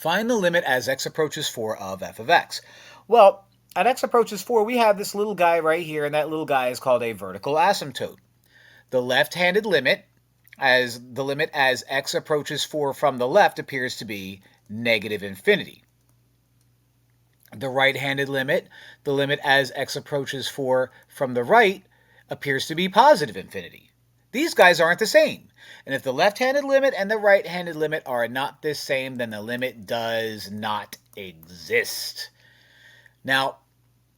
Find the limit as x approaches 4 of f of x. Well, at x approaches 4, we have this little guy right here, and that little guy is called a vertical asymptote. The left-handed limit, as the limit as x approaches 4 from the left, appears to be negative infinity. The right-handed limit, the limit as x approaches 4 from the right, appears to be positive infinity. These guys aren't the same. And if the left-handed limit and the right-handed limit are not the same, then the limit does not exist. Now,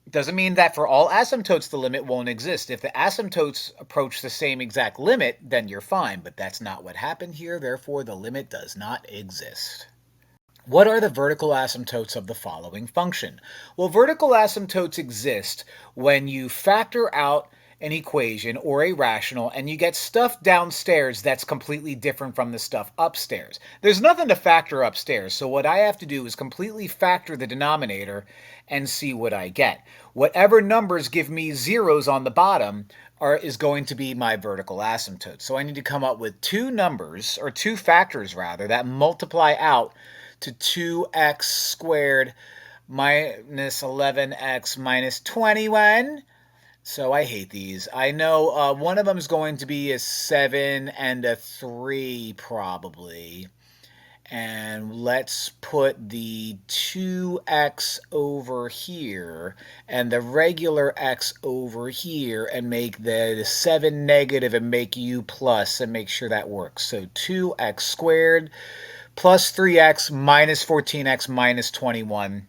it doesn't mean that for all asymptotes the limit won't exist. If the asymptotes approach the same exact limit, then you're fine. But that's not what happened here. Therefore, the limit does not exist. What are the vertical asymptotes of the following function? Well, vertical asymptotes exist when you factor out an equation or a rational and you get stuff downstairs that's completely different from the stuff upstairs. There's nothing to factor upstairs, so what I have to do is completely factor the denominator and see what I get. Whatever numbers give me zeros on the bottom is going to be my vertical asymptote. So I need to come up with two numbers, or two factors rather, that multiply out to 2x squared minus 11x minus 21. So I hate these. I know one of them is going to be a 7 and a 3 probably. And let's put the 2x over here and the regular x over here and make the 7 negative and make u plus and make sure that works. So 2x squared plus 3x minus 14x minus 21.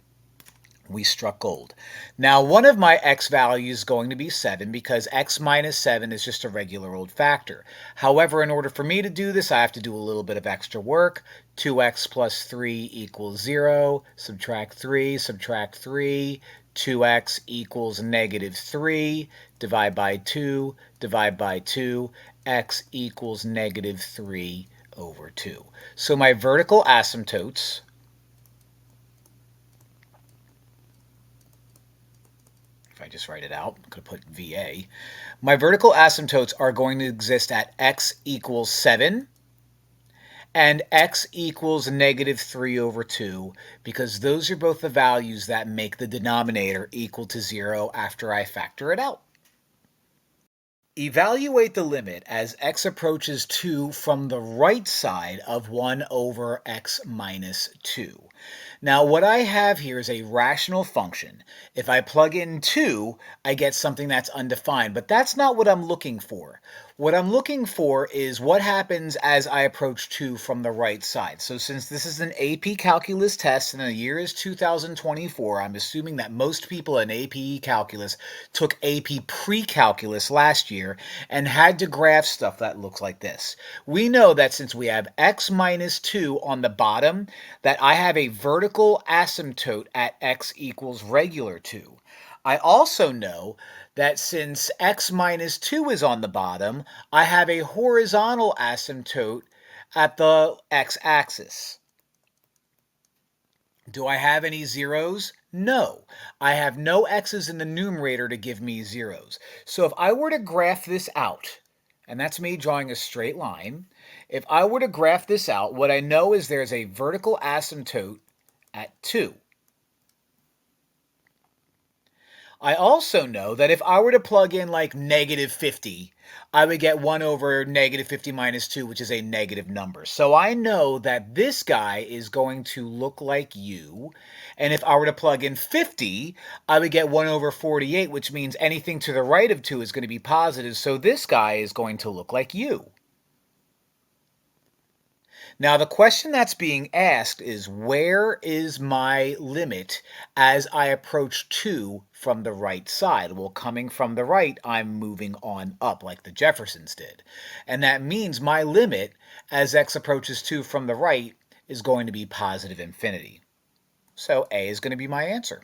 We struck gold. Now, one of my x values is going to be 7 because x minus 7 is just a regular old factor. However, in order for me to do this, I have to do a little bit of extra work. 2x plus 3 equals 0. Subtract 3, 2x equals negative 3. Divide by 2, x equals negative 3 over 2. So my vertical asymptotes I just write it out, I'm going to put VA. My vertical asymptotes are going to exist at x equals 7 and x equals negative 3 over 2 because those are both the values that make the denominator equal to 0 after I factor it out. Evaluate the limit as x approaches 2 from the right side of 1 over x minus 2. Now, what I have here is a rational function. If I plug in 2, I get something that's undefined, but that's not what I'm looking for. What I'm looking for is what happens as I approach 2 from the right side. So since this is an AP Calculus test and the year is 2024, I'm assuming that most people in AP Calculus took AP Pre-Calculus last year and had to graph stuff that looks like this. We know that since we have x minus 2 on the bottom, that I have a vertical asymptote at x equals regular 2. I also know that since x minus 2 is on the bottom, I have a horizontal asymptote at the x-axis. Do I have any zeros? No. I have no x's in the numerator to give me zeros. So if I were to graph this out, and that's me drawing a straight line, if I were to graph this out, what I know is there's a vertical asymptote at 2. I also know that if I were to plug in like negative 50, I would get 1 over negative 50 minus 2, which is a negative number. So I know that this guy is going to look like u. And if I were to plug in 50, I would get 1 over 48, which means anything to the right of 2 is going to be positive. So this guy is going to look like u. Now, the question that's being asked is, where is my limit as I approach 2 from the right side? Well, coming from the right, I'm moving on up like the Jeffersons did. And that means my limit as x approaches 2 from the right is going to be positive infinity. So A is going to be my answer.